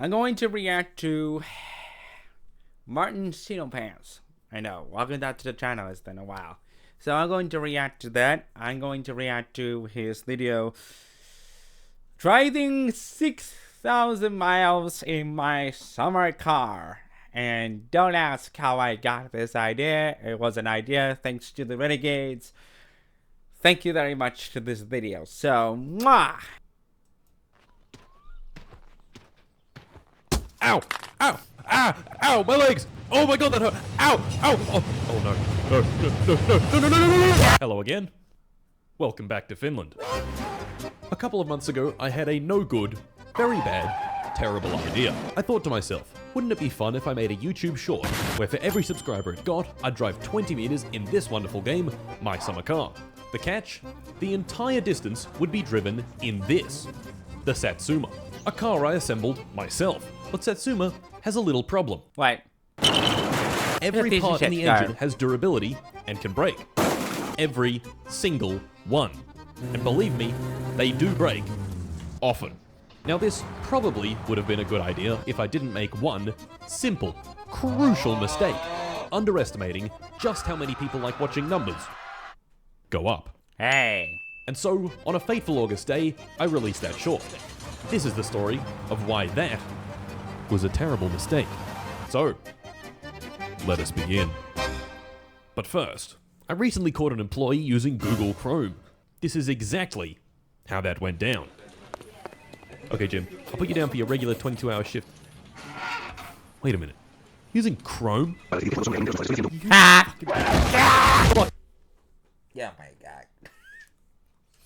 I'm going to react to martincitopants. I know, welcome back to the channel, it's been a while. So I'm going to react to that. I'm going to react to his video, driving 6,000 miles in my summer car. And don't ask how I got this idea. It was an idea thanks to the Renegades. Thank you very much to this video. So, mwah! Ow! Ow! Ah! Ow! My legs! Oh my god, that hurt! Ow! Ow! Oh no. No, no, no, no, no, no, no, no, no! Hello again. Welcome back to Finland. A couple of months ago, I had a no good, very bad, terrible idea. I thought to myself, wouldn't it be fun if I made a YouTube short, where for every subscriber it got, I'd drive 20 meters in this wonderful game, My Summer Car. The catch? The entire distance would be driven in this, the Satsuma. A car I assembled myself. But Satsuma has a little problem. Wait. Every part in the engine has durability and can break. Every single one. And believe me, they do break. Often. Now this probably would have been a good idea if I didn't make one simple, crucial mistake. Underestimating just how many people like watching numbers go up. Hey. And so, on a fateful August day, I released that short. This is the story of why that was a terrible mistake. So, let us begin. But first, I recently caught an employee using Google Chrome. This is exactly how that went down. Okay, Jim, I'll put you down for your regular 22-hour shift. Wait a minute. Using Chrome? Yeah, my God.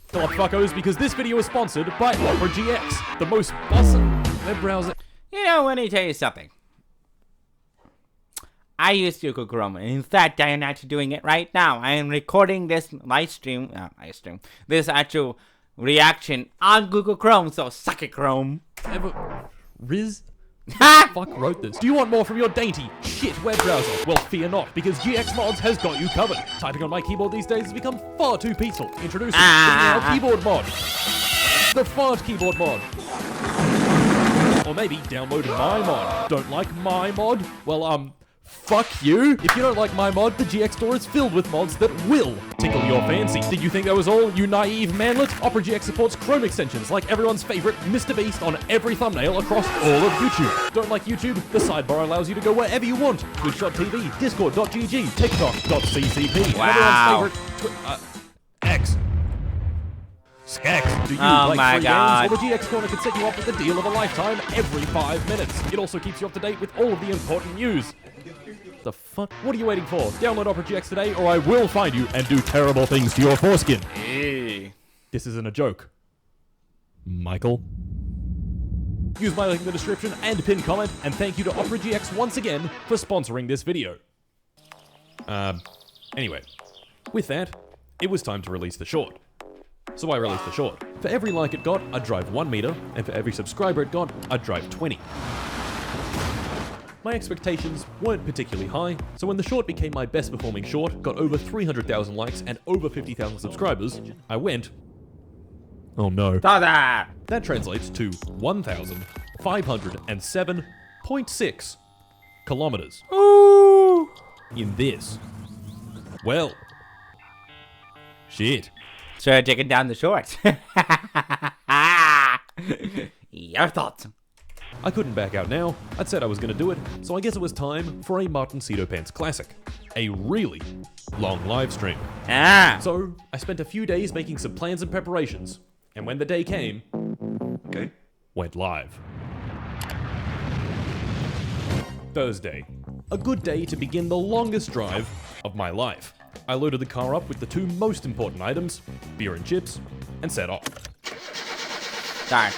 Fill up fuckos, because this video is sponsored by Opera GX, the most bussin' web browser. You know, let me tell you something. I use Google Chrome. In fact, I am actually doing it right now. I am recording this this actual reaction on Google Chrome, so suck it, Chrome. Riz? Fuck wrote this. Do you want more from your dainty shit web browser? Well, fear not, because GX Mods has got you covered. Typing on my keyboard these days has become far too peaceful. Introducing the new keyboard mod. The fart keyboard mod. Or maybe download my mod. Don't like my mod? Well, fuck you. If you don't like my mod, the GX store is filled with mods that will tickle your fancy. Did you think that was all, you naive manlet? Opera GX supports Chrome extensions like everyone's favorite Mr. Beast on every thumbnail across all of YouTube. Don't like YouTube? The sidebar allows you to go wherever you want. Twitch.tv, Discord.gg, TikTok.ccp. Wow. Everyone's favorite X. Skex. Do you Oh like my free God. games? Well, the GX Corner can set you up with the deal of a lifetime every 5 minutes. It also keeps you up to date with all of the important news. The fuck? What are you waiting for? Download Opera GX today, or I will find you and do terrible things to your foreskin. Hey. This isn't a joke. Michael? Use my link in the description and pinned comment, and thank you to Opera GX once again for sponsoring this video. Anyway. With that, it was time to release the short. So I released the short. For every like it got, I'd drive 1 meter, and for every subscriber it got, I'd drive 20. My expectations weren't particularly high, so when the short became my best performing short, got over 300,000 likes and over 50,000 subscribers, I went, oh no. That. That translates to 1,507.6 kilometers. Ooh. In this. Well. Shit. So taking down the shorts. Your thoughts? I couldn't back out now. I'd said I was going to do it, so I guess it was time for a martincitopants classic. A really long live stream. So, I spent a few days making some plans and preparations, and when the day came, went live. Thursday. A good day to begin the longest drive of my life. I loaded the car up with the two most important items, beer and chips, and set off. Start.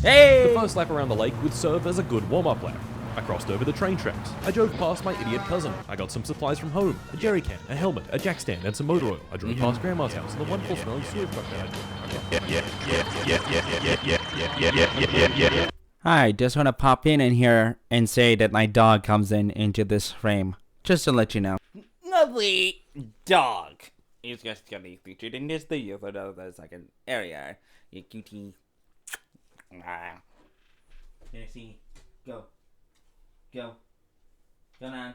Hey! The first lap around the lake would serve as a good warm-up lap. I crossed over the train tracks. I drove past my idiot cousin. I got some supplies from home. A jerry can, a helmet, a jack stand, and some motor oil. I drove past Grandma's house and the wonderful smelling sewer truck that I drove. I just want to pop in here and say that my dog comes into this frame. Just to let you know. Lovely dog. He's just gonna be featured in this video for those like an area. You cutie. Gonna see. Go. Go. Go on.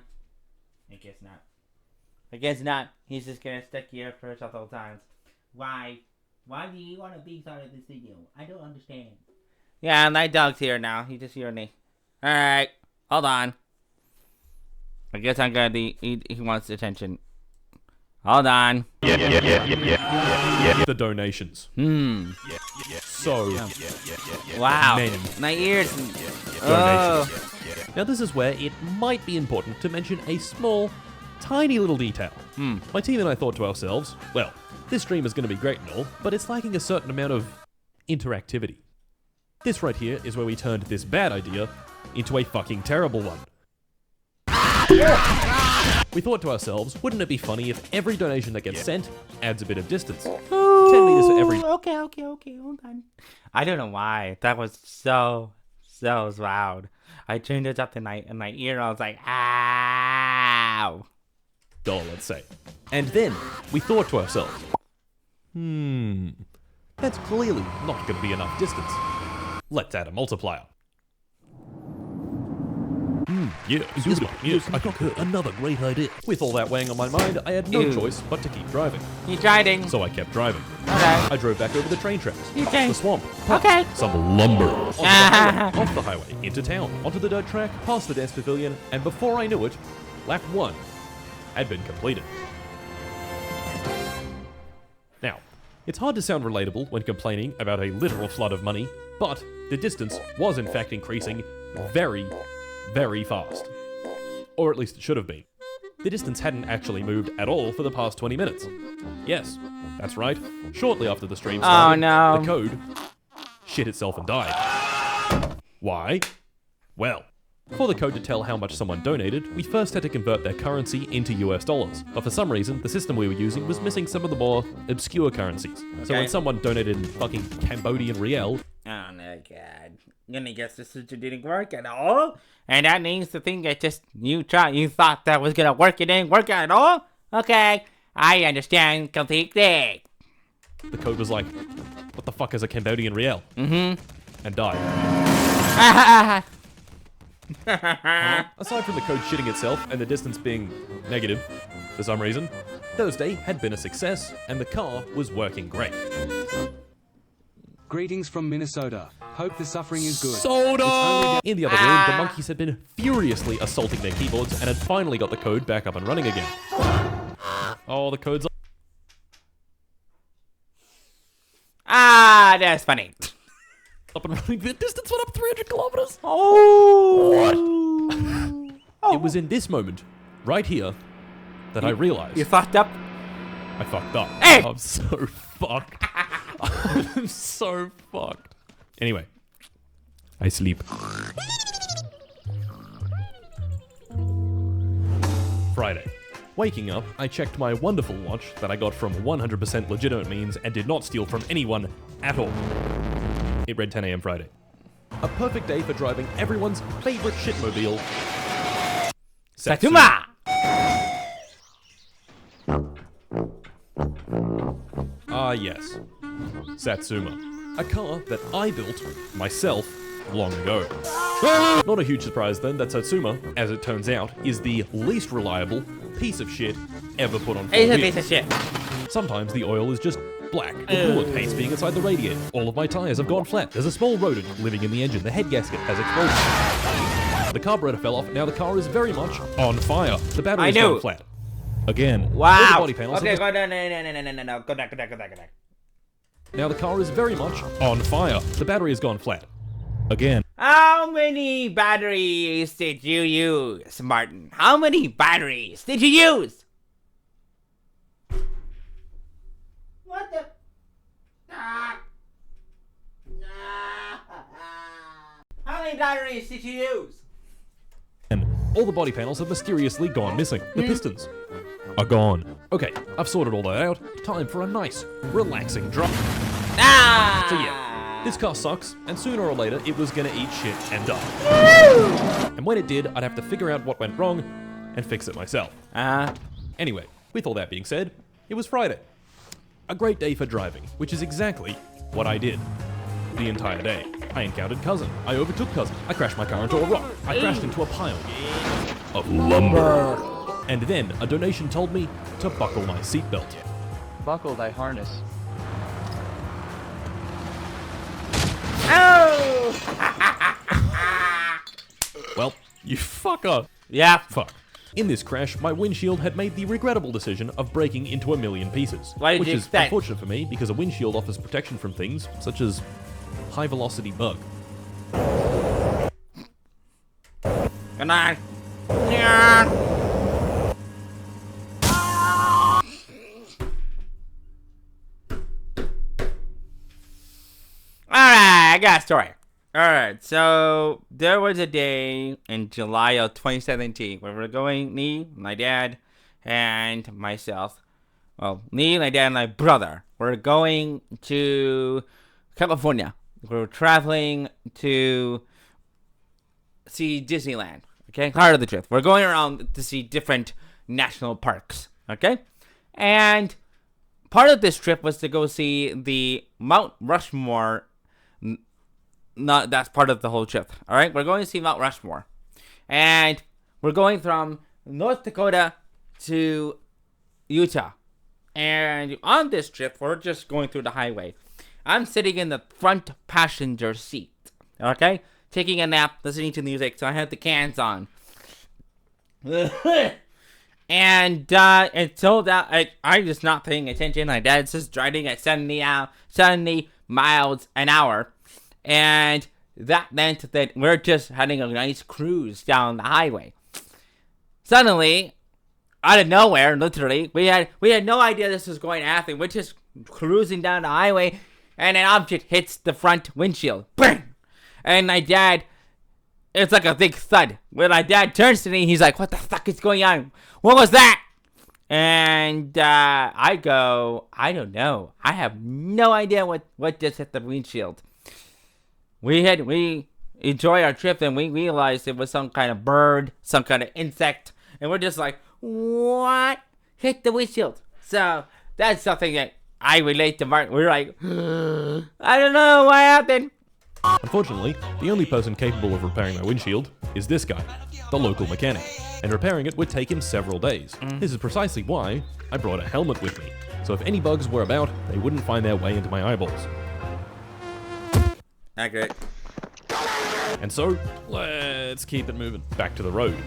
I guess not. I guess not. He's just gonna stick here for several times. Why? Why do you want to be part of this video? I don't understand. Yeah, my dog's here now. He just urinated. Alright. Hold on. I guess I'm gonna be. He wants attention. Hold on. The donations. So Wow. many My ears. donations. Now this is where it might be important to mention a small, tiny little detail. My team and I thought to ourselves, well, this stream is going to be great and all, but it's lacking a certain amount of interactivity. This right here is where we turned this bad idea into a fucking terrible one. We thought to ourselves, wouldn't it be funny if every donation that gets sent adds a bit of distance? 10 meters for every... Okay, hold on. I don't know why. That was so loud. I turned it up tonight in my ear. I was like, ow. dollar, let's say. And then we thought to ourselves, that's clearly not going to be enough distance. Let's add a multiplier. Yes, I got another great idea. With all that weighing on my mind, I had no choice but to keep driving. You're driving. So I kept driving. Okay. I drove back over the train tracks, Okay. the swamp, Okay. some lumber, onto the highway, off the highway, into town, onto the dirt track, past the dance pavilion, and before I knew it, lap 1 had been completed. Now, it's hard to sound relatable when complaining about a literal flood of money, but the distance was in fact increasing very, very fast. Or at least it should have been. The distance hadn't actually moved at all for the past 20 minutes. Yes, that's right. Shortly after the stream started, no. the code shit itself and died. Why? Well, for the code to tell how much someone donated, we first had to convert their currency into US dollars. But for some reason, the system we were using was missing some of the more obscure currencies. So when someone donated in fucking Cambodian riel... Oh my god. I'm gonna guess this didn't work at all? And that means the thing that just you thought that was gonna work, it didn't work at all? Okay, I understand completely. The code was like, what the fuck is a Cambodian riel? And died. Aside from the code shitting itself and the distance being negative, for some reason, Thursday had been a success and the car was working great. Greetings from Minnesota. Hope the suffering is good. Soda! In the other room, the monkeys had been furiously assaulting their keyboards and had finally got the code back up and running again. Oh, the code's That's funny. up and running. The distance went up 300 kilometers. Oh! It was in this moment, right here, that I realized You fucked up? I fucked up. Hey! I'm so fucked. I'm so fucked. Anyway, I sleep. Friday. Waking up, I checked my wonderful watch that I got from 100% legitimate means and did not steal from anyone at all. It read 10 a.m. Friday. A perfect day for driving everyone's favorite shitmobile, Satsuma! Ah, yes. Satsuma. A car that I built myself long ago. Not a huge surprise then that Satsuma, as it turns out, is the least reliable piece of shit ever put on four It's a wheels. piece of shit. Sometimes the oil is just black. The coolant hates being inside the radiator. All of my tires have gone flat. There's a small rodent living in the engine. The head gasket has exploded. The carburetor fell off. Now the car is very much on fire. The battery has gone flat. Again. All the Wow. body panels Okay, have go down. No. Go back. Now the car is very much on fire. The battery has gone flat. Again. How many batteries did you use, Martin? How many batteries did you use? What the? How many batteries did you use? And all the body panels have mysteriously gone missing. The pistons are gone. Okay, I've sorted all that out. Time for a nice, relaxing drive. So yeah, this car sucks, and sooner or later it was gonna eat shit and die. And when it did, I'd have to figure out what went wrong and fix it myself. Anyway, with all that being said, it was Friday. A great day for driving, which is exactly what I did the entire day. I encountered cousin. I overtook cousin. I crashed my car into a rock. I crashed into a pile of lumber. And then a donation told me to buckle my seatbelt. Buckle thy harness. Oh! Well, you fucker. Yeah. Fuck. In this crash, my windshield had made the regrettable decision of breaking into a million pieces. Why did which you is expect? unfortunate for me because a windshield offers protection from things such as high velocity bug. Good night. Yeah. Alright, I got a story. Alright, so there was a day in July of 2017 where we're going, me, my dad, and myself. Well, me, my dad, and my brother. We're going to California. We're traveling to see Disneyland. Okay, part of the trip. We're going around to see different national parks. Okay, and part of this trip was to go see the Mount Rushmore. Not that's part of the whole trip. All right, we're going to see Mount Rushmore, and we're going from North Dakota to Utah. And on this trip, we're just going through the highway. I'm sitting in the front passenger seat. Okay, taking a nap, listening to music, so I have the cans on. And until that, I'm just not paying attention. My dad's just driving at 70 miles an hour. And that meant that we're just having a nice cruise down the highway. Suddenly, out of nowhere, literally, we had no idea this was going to happen. We're just cruising down the highway, and an object hits the front windshield. Bang! And my dad, it's like a big thud. When my dad turns to me, he's like, "What the fuck is going on? What was that?" And I go, "I don't know. I have no idea what just hit the windshield." We enjoy our trip, and we realized it was some kind of bird, some kind of insect, and we're just like, "What hit the windshield?" So that's something that I relate to Martin. We're like, "I don't know what happened." Unfortunately, the only person capable of repairing my windshield is this guy, the local mechanic, and repairing it would take him several days. This is precisely why I brought a helmet with me, so if any bugs were about, they wouldn't find their way into my eyeballs. Accurate. And so, let's keep it moving. Back to the road.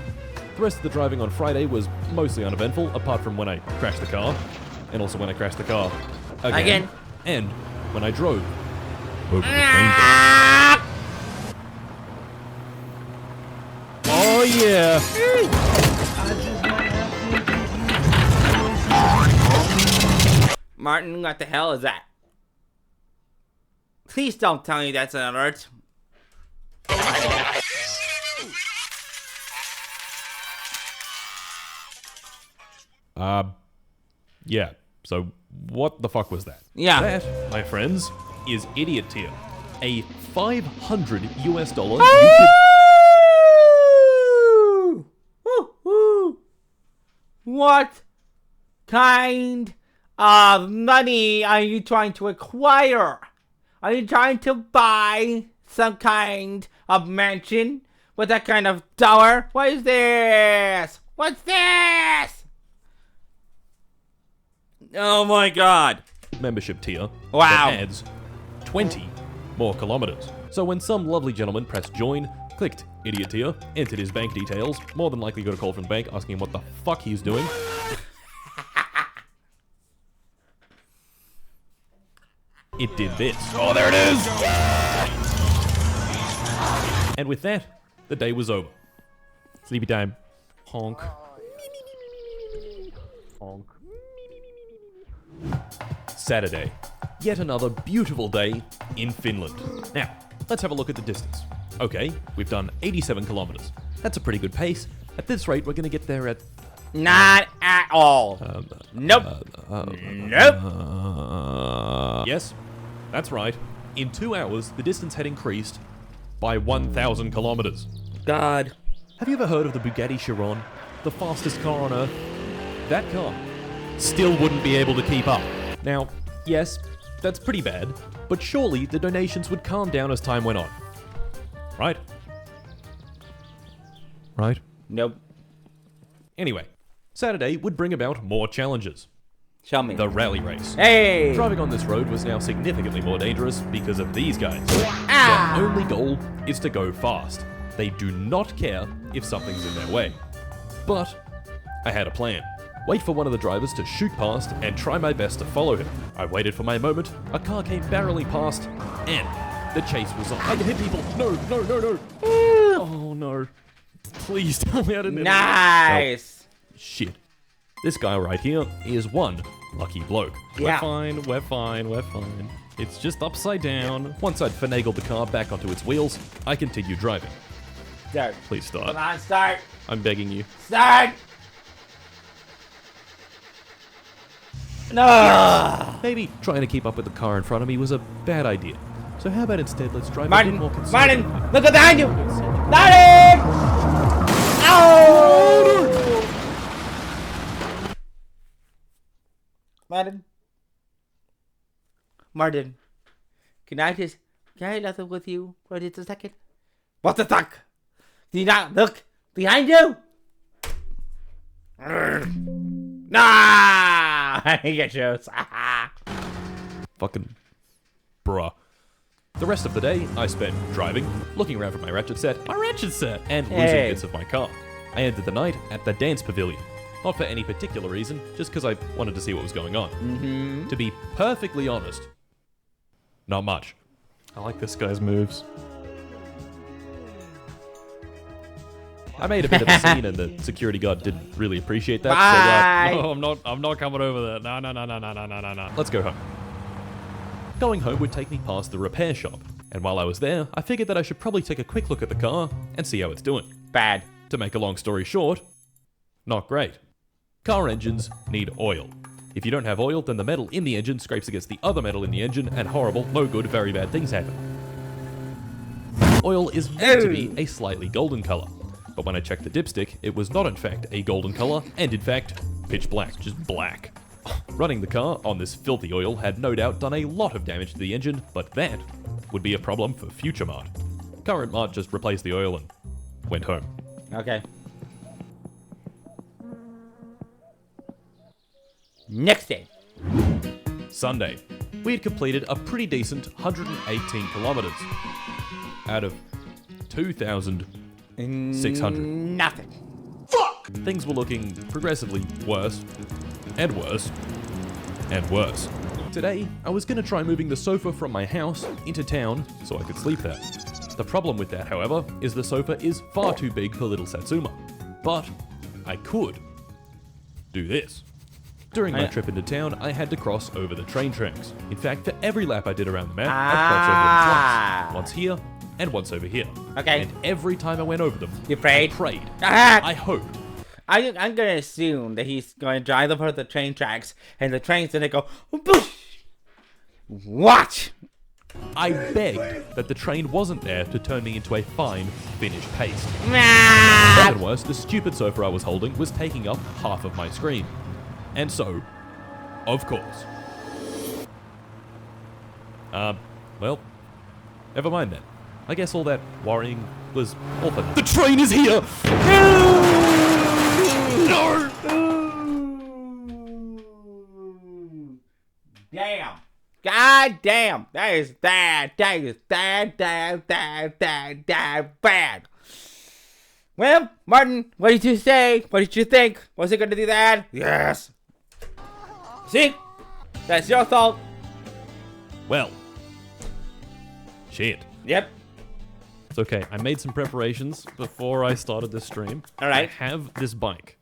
The rest of the driving on Friday was mostly uneventful, apart from when I crashed the car, and also when I crashed the car again. And when I drove over the rainbow. Oh yeah! Martin, what the hell is that? Please don't tell me that's an alert. Yeah. So, what the fuck was that? Yeah. That, my friends, is idiot tier. A $500 Woo! What kind of money are you trying to acquire? Are you trying to buy some kind of mansion with that kind of dollar? What is this? What's this? Oh my god. membership tier Wow. that adds 20 more kilometers. So when some lovely gentleman pressed join, clicked idiot tier, entered his bank details, more than likely got a call from the bank asking him what the fuck he's doing. It did this. Oh, there it is! And with that, the day was over. Sleepy time. Honk. Honk. Saturday. Yet another beautiful day in Finland. Now, let's have a look at the distance. Okay, we've done 87 kilometers. That's a pretty good pace. At this rate, we're gonna get there at... Not at all. Nope. Nope. Yes, that's right. In 2 hours, the distance had increased by 1,000 kilometers. God. Have you ever heard of the Bugatti Chiron? The fastest car on Earth? That car still wouldn't be able to keep up. Now, yes, That's pretty bad, but surely the donations would calm down as time went on. Right? Right? Nope. Anyway, Saturday would bring about more challenges. Show me. The rally race. Hey! Driving on this road was now significantly more dangerous because of these guys. Ah! Their only goal is to go fast. They do not care if something's in their way. But I had a plan. Wait for one of the drivers to shoot past and try my best to follow him. I waited for my moment, a car came barreling past, and the chase was on. I can hit people! No, no, no, no! Oh no. Please tell me I didn't hit him. Nice! Oh, shit. This guy right here is one lucky bloke. Yeah. We're fine, we're fine, we're fine. It's just upside down. Once I'd finagled the car back onto its wheels, I continued driving. Start. Please start. Come on, start. I'm begging you. Start! No! Maybe trying to keep up with the car in front of me was a bad idea. So how about instead let's drive a Martin! bit more conservatively. Martin! Look behind you! Martin! Oh! Martin? Martin, can I level with you for just a second? What the fuck? Do you not look behind you? Nah! I get you. Fucking bruh. The rest of the day, I spent driving, looking around for my ratchet set, and losing Hey. bits of my car. I ended the night at the dance pavilion. Not for any particular reason, just because I wanted to see what was going on. To be perfectly honest, not much. I like this guy's moves. I made a bit of a scene, and the security guard didn't really appreciate that. Bye. So, no, I'm not coming over there. No. Let's go home. Going home would take me past the repair shop, and while I was there, I figured that I should probably take a quick look at the car and see how it's doing. Bad. To make a long story short, not great. Car engines need oil. If you don't have oil, then the metal in the engine scrapes against the other metal in the engine, and horrible, no good, very bad things happen. Oil is meant to be a slightly golden color, but when I checked the dipstick, it was not in fact a golden color, and in fact, pitch black, just black. Running the car on this filthy oil had no doubt done a lot of damage to the engine, but that would be a problem for future Mart. Current Mart just replaced the oil and went home. Okay. Next day. Sunday, we had completed a pretty decent 118 kilometers out of 2,600. Nothing. Things were looking progressively worse, and worse, and worse. Today, I was going to try moving the sofa from my house into town so I could sleep there. The problem with that, however, is the sofa is far too big for little Satsuma. But I could do this. During my trip into town, I had to cross over the train tracks. In fact, for every lap I did around the map, I'd cross over them twice. Once here, and once over here. Okay. And every time I went over them, You prayed? I prayed. Ah! I hoped. I'm gonna assume that he's going to drive over the train tracks, and the train's gonna go boosh. Watch. I begged that the train wasn't there to turn me into a fine, finished paste. Ah! Even worse, the stupid sofa I was holding was taking up half of my screen. And so, of course. Well, never mind then. I guess all that worrying was all for the train is here! No! Damn. God damn. That is bad. That is bad. Well, Martin, what did you say? What did you think? Was it going to do that? Yes. See? That's your fault. Well. Shit. Yep. It's okay. I made some preparations before I started this stream. All right. I have this bike.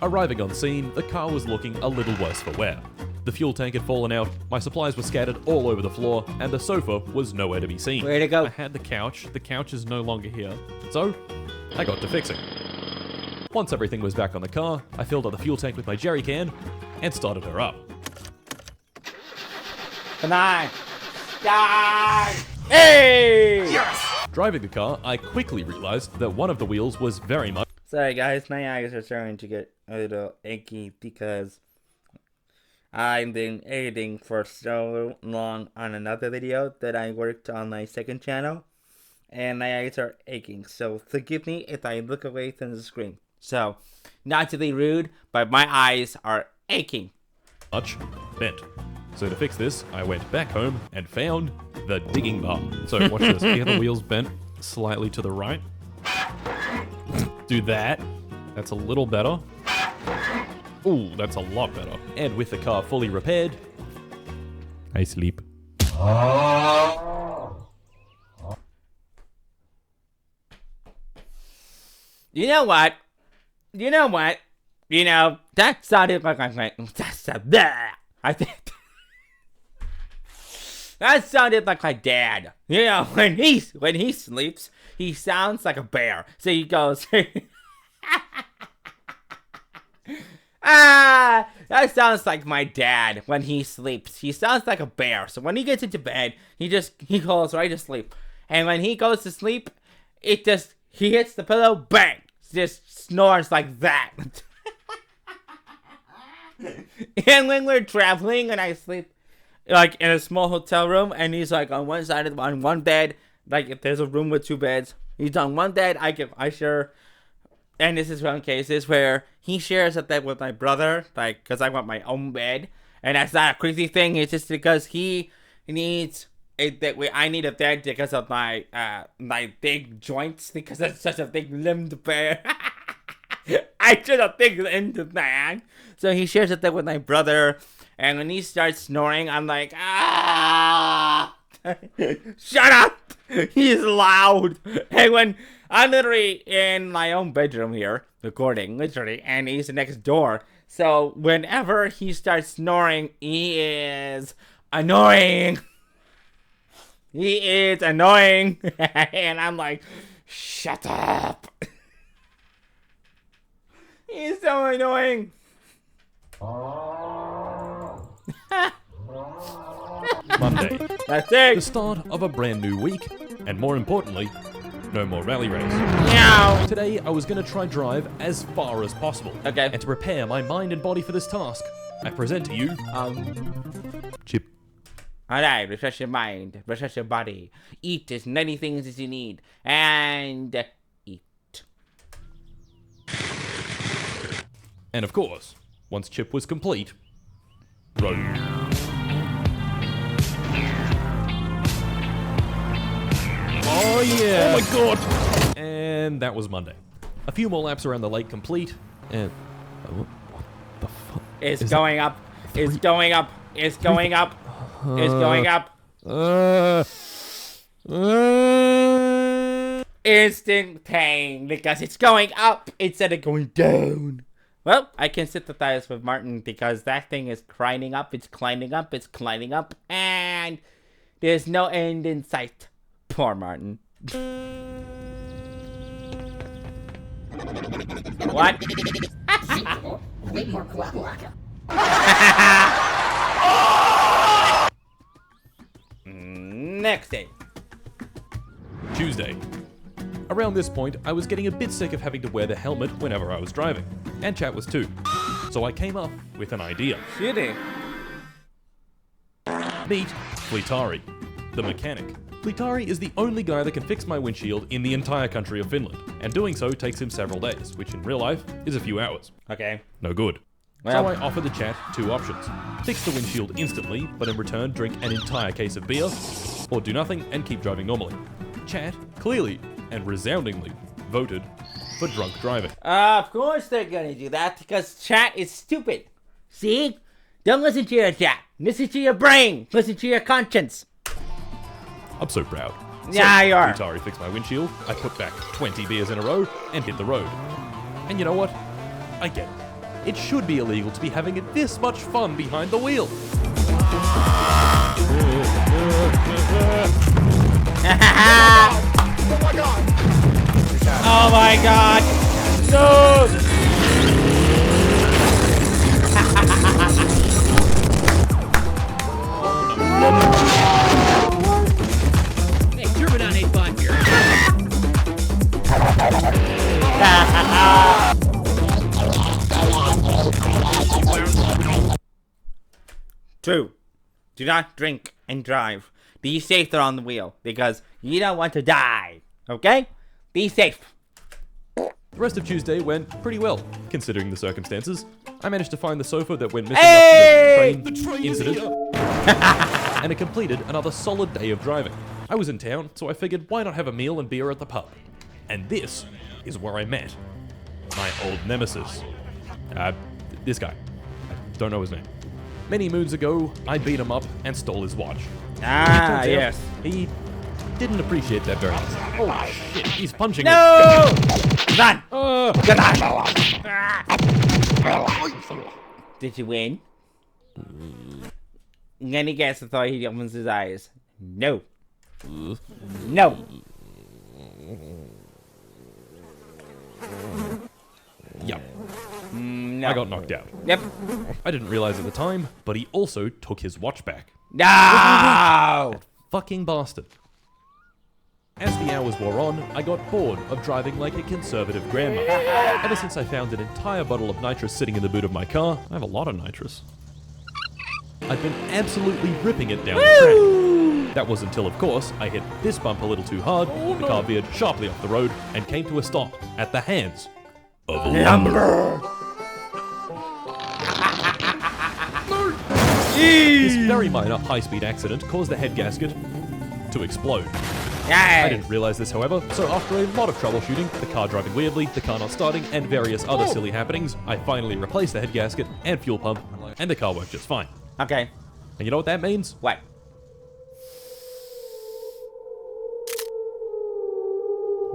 Arriving on scene, the car was looking a little worse for wear. The fuel tank had fallen out, my supplies were scattered all over the floor, and the sofa was nowhere to be seen. Way to go. I had the couch is no longer here. So, I got to fixing. Once everything was back on the car, I filled up the fuel tank with my jerry can, and started her up. Come on. Die. Hey! Yes! Driving the car, I quickly realized that one of the wheels was very much... Sorry guys, my eyes are starting to get a little achy because I've been editing for so long on another video that I worked on my second channel, and my eyes are aching, so forgive me if I look away from the screen. So, not to be rude, but my eyes are aching. Much bent. So to fix this, I went back home and found the digging bar. So watch this. Here the wheels bent slightly to the right. Do that. That's a little better. Ooh, that's a lot better. And with the car fully repaired, I sleep. You know what? That sounded like I think that sounded like my dad. When he sleeps, he sounds like a bear. So he goes, that sounds like my dad when he sleeps. He sounds like a bear. So when he gets into bed, he goes right to sleep. And when he goes to sleep, he hits the pillow, bang, just snores like that. And when we're traveling and I sleep like in a small hotel room and he's like on one side on one bed, like if there's a room with two beds, he's on one bed, I share. And this is one cases where he shares a bed with my brother, like, because I want my own bed. And that's not a crazy thing. It's just because he needs I need a bed because of my big joints, because I'm such a big limbed bear. I should have big limbed man. So he shares a bed with my brother. And when he starts snoring, I'm like, shut up! He's loud. And when I'm literally in my own bedroom here, recording, literally, and he's next door. So whenever he starts snoring, he is annoying. He is annoying. And I'm like, shut up. He's so annoying. Monday. That's it. The start of a brand new week, and more importantly, no more rally race. Meow. Today, I was going to try drive as far as possible. Okay. And to prepare my mind and body for this task, I present to you, Chip. Alright, refresh your mind, refresh your body. Eat as many things as you need. And eat. And of course, once Chip was complete, road. Oh yeah! Oh my god! And that was Monday. A few more laps around the lake complete, and what the fuck? It's going up. It's going up. It's going up. It's going up. Instant pain because it's going up instead of going down. Well, I can sympathize with Martin because that thing is climbing up. It's climbing up. It's climbing up, and there's no end in sight. Poor Martin. What? Next day. Tuesday. Around this point, I was getting a bit sick of having to wear the helmet whenever I was driving, and Chat was too. So I came up with an idea. Shitty. Meet Fleetari, the mechanic. Fleetari is the only guy that can fix my windshield in the entire country of Finland, and doing so takes him several days, which in real life is a few hours. Okay. No good. Well. So I offer the Chat two options. Fix the windshield instantly, but in return drink an entire case of beer, or do nothing and keep driving normally. Chat clearly and resoundingly voted for drunk driving. Of course they're gonna do that because Chat is stupid. See? Don't listen to your Chat. Listen to your brain. Listen to your conscience. I'm so proud. Yeah, you are. Fleetari fixed my windshield, I put back 20 beers in a row, and hit the road. And you know what? I get it. It should be illegal to be having this much fun behind the wheel. Oh my god! No! Hey, German on 8-5 here. 2. Do not drink and drive. Be safe there on the wheel because you don't want to die. Okay? Be safe. The rest of Tuesday went pretty well, considering the circumstances. I managed to find the sofa that went missing after the train incident, and it completed another solid day of driving. I was in town, so I figured why not have a meal and beer at the pub? And this is where I met my old nemesis. This guy. I don't know his name. Many moons ago, I beat him up and stole his watch. Ah, Turns out yes. He didn't appreciate that very much. Oh shit, he's punching me. No! Run! Did you win? Any guess if he opens his eyes? No. No. Yep. No. I got knocked out. Yep. I didn't realize at the time, but he also took his watch back. No! Fucking bastard. As the hours wore on, I got bored of driving like a conservative grandma. Ever since I found an entire bottle of nitrous sitting in the boot of my car, I have a lot of nitrous, I've been absolutely ripping it down the track. That was until, of course, I hit this bump a little too hard, the car veered sharply off the road, and came to a stop at the hands of a lumber. This very minor high-speed accident caused the head gasket to explode. I didn't realize this, however, so after a lot of troubleshooting, the car driving weirdly, the car not starting, and various other silly happenings, I finally replaced the head gasket and fuel pump, and the car worked just fine. Okay. And you know what that means? What?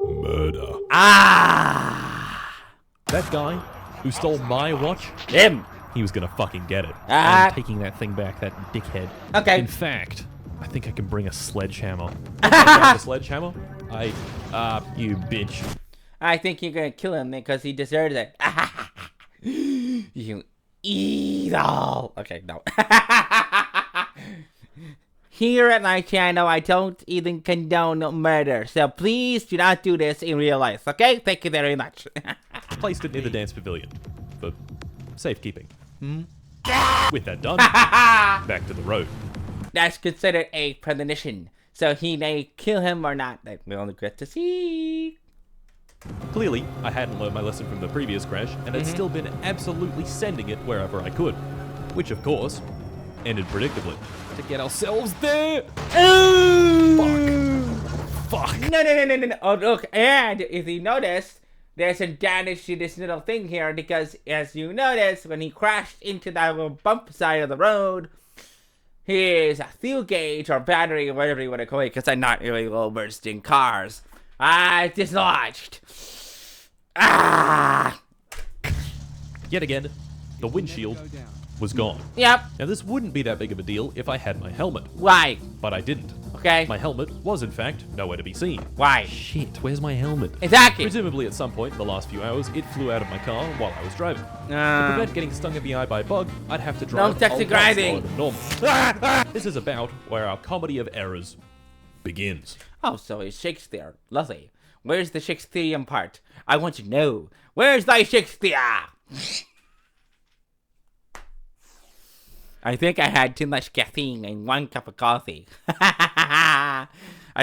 Murder. Ah! That guy who stole my watch, Him! he was gonna fucking get it. Ah. I'm taking that thing back, that dickhead. Okay. In fact, I think I can bring a sledgehammer. A sledgehammer? You bitch. I think you're gonna kill him because he deserves it. You evil. Okay, no. Here at my channel, I don't even condone murder, so please do not do this in real life, okay? Thank you very much. Placed it near the dance pavilion for safekeeping. With that done, back to the road. That's considered a premonition, so he may kill him or not. That we'll get to see. Clearly, I hadn't learned my lesson from the previous crash, and had still been absolutely sending it wherever I could. Which, of course, ended predictably. To get ourselves there! Fuck. No. Oh, look, and if you notice, there's some damage to this little thing here, because as you notice, when he crashed into that little bump side of the road, his fuel gauge or battery or whatever you want to call it, because I'm not really well versed in cars, dislodged. Yet again, the windshield was gone. Yep. Now this wouldn't be that big of a deal if I had my helmet, Why? but I didn't. Okay. My helmet was in fact nowhere to be seen. Why? Shit, where's my helmet? Exactly. Presumably at some point in the last few hours, it flew out of my car while I was driving. To Um, prevent getting stung in the eye by a bug, I'd have to drive sexy a lot driving. slower than normal. This is about where our comedy of errors begins. Oh, so it's Shakespeare. Lovely. Where's the Shakespearean part? I want to know. Where's thy Shakespeare? I think I had too much caffeine in 1 cup of coffee. I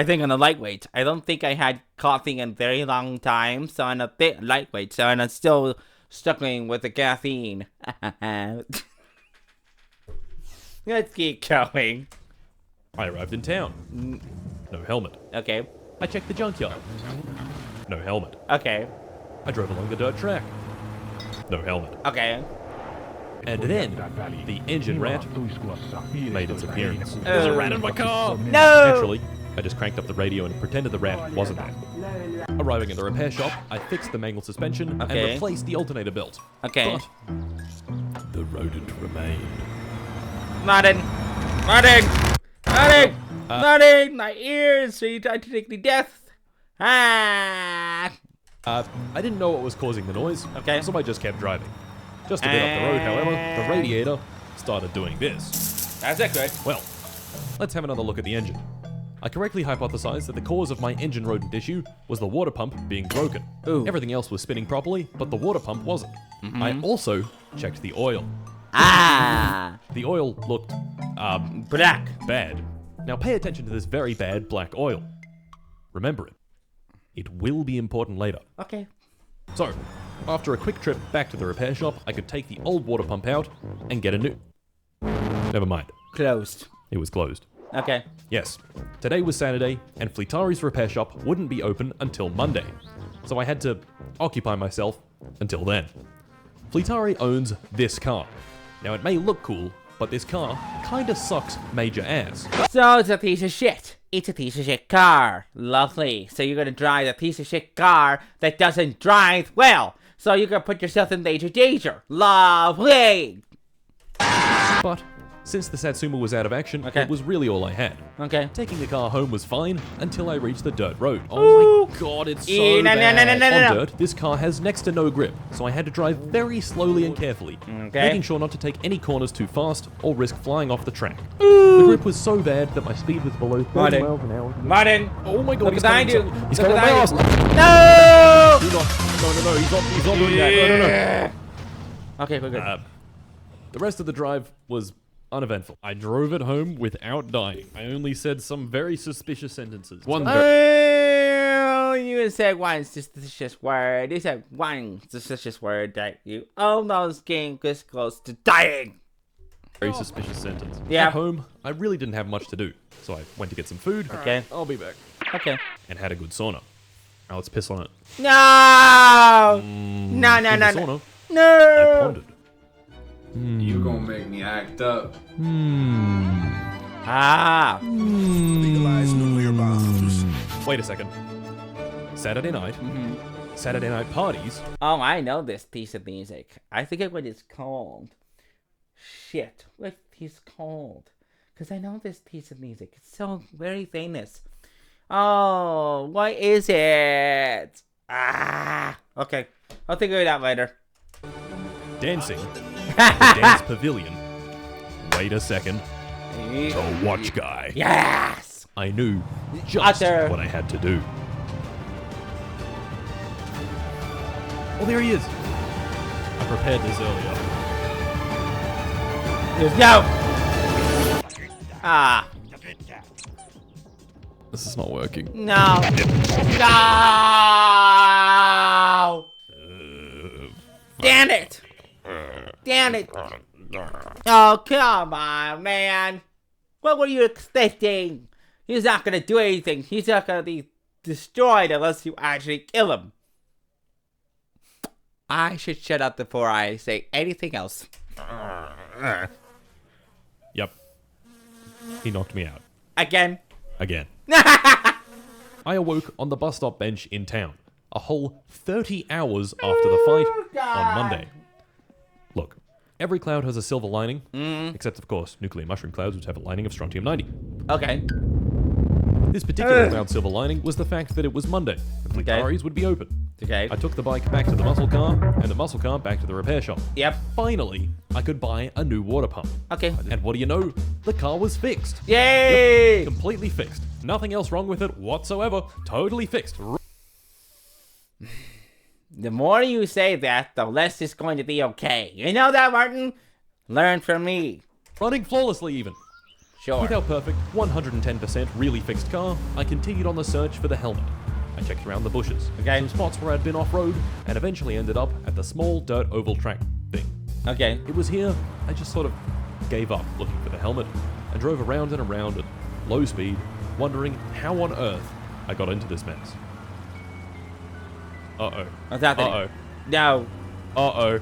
think on a lightweight. I don't think I had coffee in a very long time, so I'm a bit lightweight, so I'm still struggling with the caffeine. Let's keep going. I arrived in town. No helmet. Okay. I checked the junkyard. No helmet. Okay. I drove along the dirt track. No helmet. Okay. And then, the engine rat made its appearance. There's a rat in my car! No! Naturally, I just cranked up the radio and pretended the rat wasn't there. Arriving at the repair shop, I fixed the mangled suspension and Okay. replaced the alternator belt. Okay. But the rodent remained. Martin! My ears! So you tried to take me death? Ah! I didn't know what was causing the noise, Okay. so I just kept driving. Just a bit up the road, however, the radiator started doing this. That's it, good. Well, let's have another look at the engine. I correctly hypothesized that the cause of my engine rodent issue was the water pump being broken. Ooh. Everything else was spinning properly, but the water pump wasn't. I also checked the oil. Ah! The oil looked, Black. bad. Now pay attention to this very bad black oil. Remember it. It will be important later. Okay. So, after a quick trip back to the repair shop, I could take the old water pump out and get a new... Never mind. Closed. It was closed. Okay. Yes, today was Saturday, and Fleetari's repair shop wouldn't be open until Monday. So I had to occupy myself until then. Fleetari owns this car. Now it may look cool, but this car kinda sucks major ass. So it's a piece of shit. It's a piece of shit car. Lovely. So you're gonna drive a piece of shit car that doesn't drive well. So you're gonna put yourself in major danger. Lovely. But since the Satsuma was out of action, Okay. it was really all I had. Okay. Taking the car home was fine until I reached the dirt road. Oh my god, it's so No, no, bad. no, no, no, no, On no. dirt, this car has next to no grip, so I had to drive very slowly and carefully, Okay. making sure not to take any corners too fast or risk flying off the track. The grip was so bad that my speed was below 30 Martin. miles an hour. Martin. Oh my god, Look he's what I coming. do. He's Look coming what I fast. do. No! Do not. No, he's not doing that. No. Okay, we're good. The rest of the drive was uneventful. I drove it home without dying. I only said some very suspicious sentences. One You said one suspicious word. You said one suspicious word that you almost came this close to dying. very suspicious sentence. Yeah. At home, I really didn't have much to do, so I went to get some food. Okay. I'll be back. Okay. And had a good sauna. Now let's piss on it. No! No, no, In no, the no. sauna, I No! pondered. You gonna make me act up. Ah. Legalize nuclear bombs. Wait a second. Saturday night. Saturday night parties. Oh, I know this piece of music. I forget what it's called. Shit. What it's called? Because I know this piece of music. It's so very famous. Oh, what is it? Ah. Okay. I'll figure it out later. Dancing. The dance pavilion. Wait a second. The watch guy. Yes! I knew just Utter. what I had to do. Oh, there he is. I prepared this earlier. There's no! Ah. This is not working. No. No! Damn it! Damn it! Oh, come on, man. What were you expecting? He's not gonna do anything. He's not gonna be destroyed unless you actually kill him. I should shut up before I say anything else. Yep. He knocked me out. Again. Again. I awoke on the bus stop bench in town, a whole 30 hours after the fight on Monday. Look, every cloud has a silver lining, except of course nuclear mushroom clouds, which have a lining of strontium-90. Okay. This particular cloud silver lining was the fact that it was Monday, and Okay. Fleetari's would be open. Okay. I took the bike back to the muscle car, and the muscle car back to the repair shop. Yep. Finally, I could buy a new water pump. Okay. And what do you know? The car was fixed. Yay! Completely fixed. Nothing else wrong with it whatsoever. Totally fixed. The more you say that, the less it's going to be okay. You know that, Martin? Learn from me. Running flawlessly even. Sure. With our perfect 110% really fixed car, I continued on the search for the helmet. I checked around the bushes, Okay. some spots where I'd been off-road, and eventually ended up at the small dirt oval track thing. Okay. It was here, I just sort of gave up looking for the helmet, and drove around and around at low speed, wondering how on earth I got into this mess. Uh-oh. What's happening? Uh-oh. No. Uh-oh.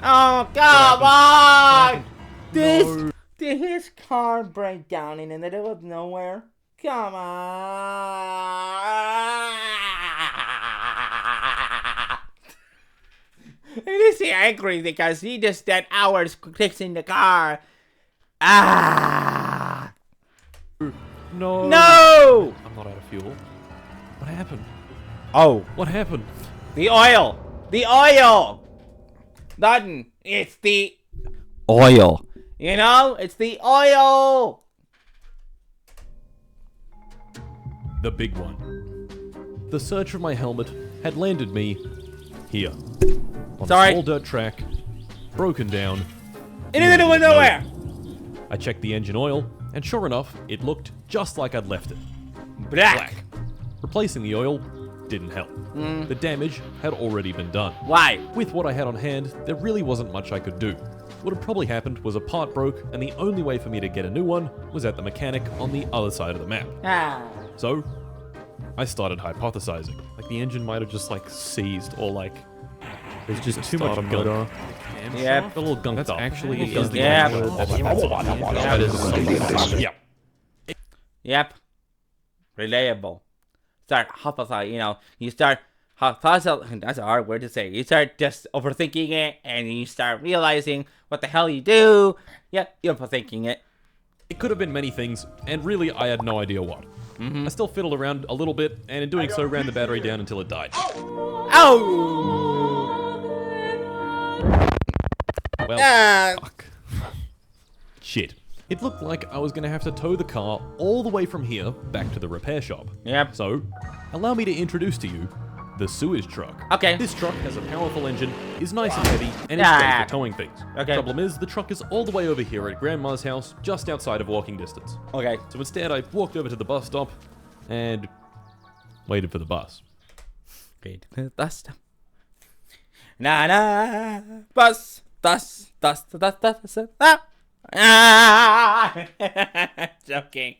Oh, come on! No. Did his car break down in the middle of nowhere? Come on! And is he angry because he just spent hours fixing the car? Ah! No. No! I'm not out of fuel. What happened? Oh, What happened? the oil! The oil! Nothing. It's the oil. You know? It's the oil! The big one. The search for my helmet had landed me here. On Sorry. a small dirt track, broken down, In the middle of nowhere! I checked the engine oil, and sure enough, it looked just like I'd left it. Black. Replacing the oil didn't help. The damage had already been done. Why? With what I had on hand, there really wasn't much I could do. What had probably happened was a part broke, and the only way for me to get a new one was at the mechanic on the other side of the map. So, I started hypothesizing. Like the engine might have just like seized, or like there's just too much gunk. Yep. A little gunk. That's actually is the Yep. That is yeah. Yep. Relatable. Start hypothesizing, you start hypothesizing, that's a hard word to say. You start just overthinking it, and you start realizing what the hell you do. Yep, you're overthinking it. It could have been many things, and really I had no idea what. I still fiddled around a little bit, and in doing so ran the battery down until it died. Oh! Well, fuck. Shit. It looked like I was going to have to tow the car all the way from here back to the repair shop. Yep. So, allow me to introduce to you the sewage truck. Okay. This truck has a powerful engine, is nice and heavy, and is great for towing things. Okay. Problem is, the truck is all the way over here at Grandma's house, just outside of walking distance. Okay. So instead, I walked over to the bus stop and waited for the bus. Great. Bus. Na na. Bus. Bus. Bus. Bus. Bus. Ah! Joking.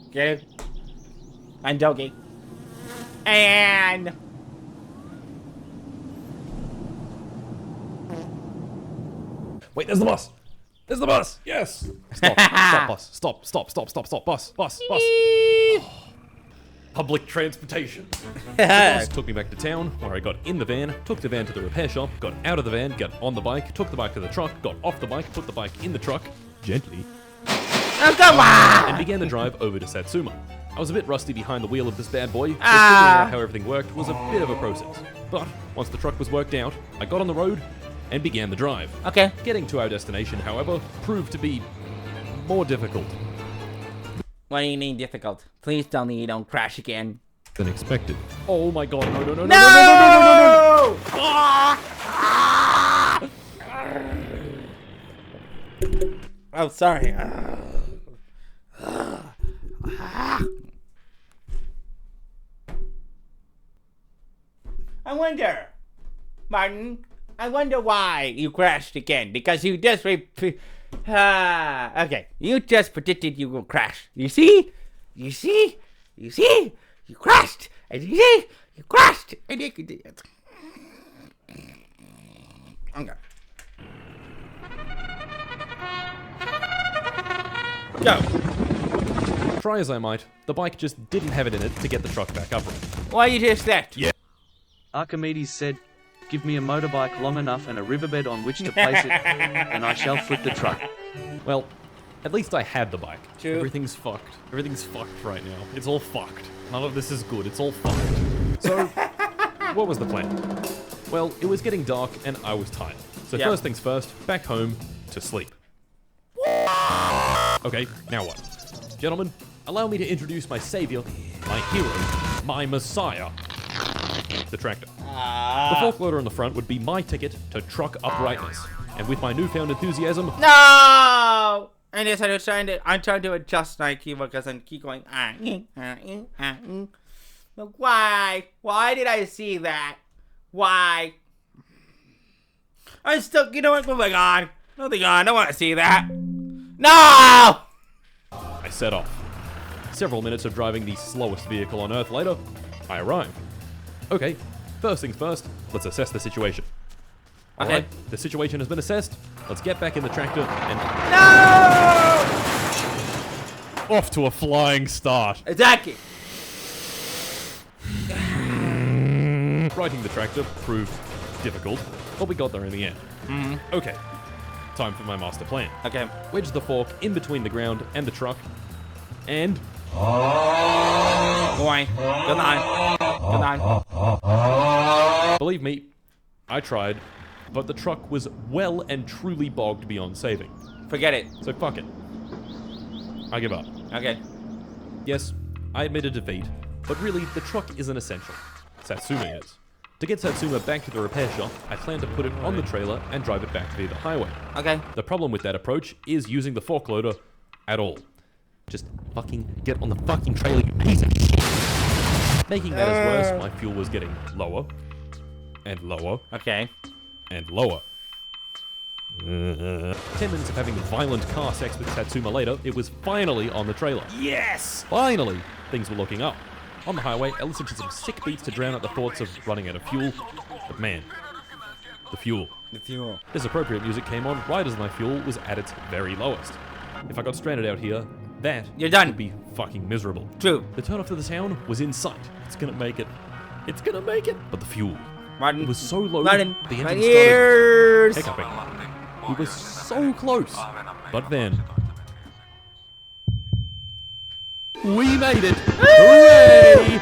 Okay. I'm joking. And Wait, there's the bus! There's the bus! Yes! Stop, stop, bus. Stop, stop, stop, stop, stop, bus, bus, bus. Public transportation. The bus took me back to town, where I got in the van, took the van to the repair shop, got out of the van, got on the bike, took the bike to the truck, got off the bike, put the bike in the truck, gently, oh, come on! and began the drive over to Satsuma. I was a bit rusty behind the wheel of this bad boy, so figuring out how everything worked was a bit of a process. But once the truck was worked out, I got on the road and began the drive. Okay. Getting to our destination, however, proved to be more difficult What do you mean difficult? Please tell me you don't crash again. than expected. Oh my god, no, no, no, no, No! Oh, sorry. I wonder, Martin, I wonder why you crashed again. Because you just okay, you just predicted you will crash. You see? You see? You see? You crashed. And you see? You crashed. And you could... Okay. Go. Try as I might, the bike just didn't have it in it to get the truck back upright. Why you just left? Yeah. Archimedes said, "Give me a motorbike long enough and a riverbed on which to place it, and I shall flip the truck." Well, at least I had the bike. True. Everything's fucked. Everything's fucked right now. It's all fucked. None of this is good. It's all fucked. So, what was the plan? Well, it was getting dark and I was tired. So Yep. first things first, back home to sleep. Okay, now what? Gentlemen, allow me to introduce my savior, my hero, my messiah, the tractor. The fork loader on the front would be my ticket to truck uprightness. And with my newfound enthusiasm, No! And yes, I'm trying to adjust my keyboard because I keep going. Look, why? Why did I see that? Why? I'm still, you know what? Moving on. Moving on. I don't want to see that. No! I set off. Several minutes of driving the slowest vehicle on Earth later, I arrived. Okay, first things first, let's assess the situation. Okay. Alright, the situation has been assessed. Let's get back in the tractor and No! off to a flying start. Exactly. Righting the tractor proved difficult, but we got there in the end. Okay, time for my master plan. Okay. Wedge the fork in between the ground and the truck, and Go on. Good night. Good night. believe me, I tried, but the truck was well and truly bogged beyond saving. Forget it. So fuck it. I give up. Okay. Yes, I admitted defeat, but really, the truck isn't essential. Satsuma is. To get Satsuma back to the repair shop, I plan to put it on the trailer and drive it back via the highway. Okay. The problem with that approach is using the fork loader at all. Just fucking get on the fucking trailer, you piece of shit. Making that as worse, my fuel was getting lower and lower Okay. and lower. 10 minutes of having violent car sex with Satsuma later, it was finally on the trailer. Yes! Finally, things were looking up. On the highway, I listened to some sick beats to drown out the thoughts of running out of fuel. But man, the fuel. The fuel. This appropriate music came on right as my fuel was at its very lowest. If I got stranded out here, that You're done. would be fucking miserable. True. The turn off to the town was in sight. It's gonna make it. It's gonna make it. But the fuel. Martin. It was so low, Martin. the My engine ears. started hiccuping. We were so close. But then... we made it! Hooray!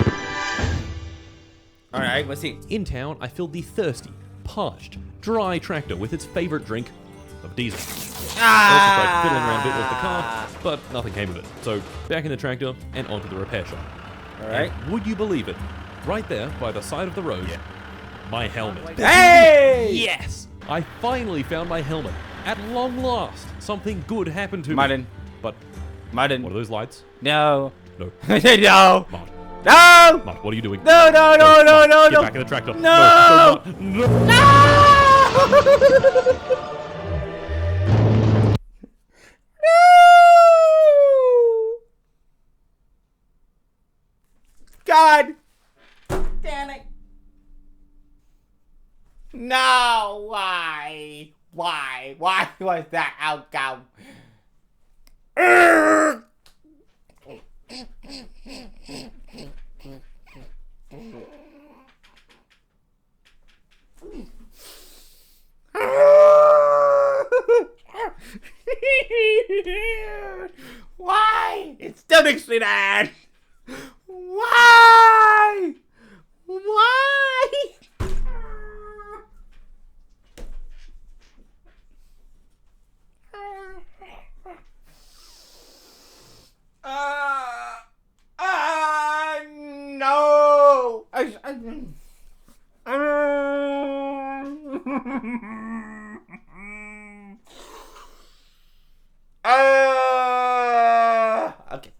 Alright, let's see. In town, I filled the thirsty, parched, dry tractor with its favorite drink of diesel. I also tried fiddling around a bit with the car, but nothing came of it. So back in the tractor and onto the repair shop. Alright. And would you believe it? Right there, by the side of the road, my helmet. Hey! Yes! I finally found my helmet. At long last, something good happened to Martin. me. But Martin. what are those lights? No. No. No. Mart. No! Mart, what are you doing? No, no, no, no, Mart, no, get no. back in the tractor. No! No, no. God damn it. No, why? Why? Why was that outcome? Why? It still makes me mad. Why? Why? No. Okay.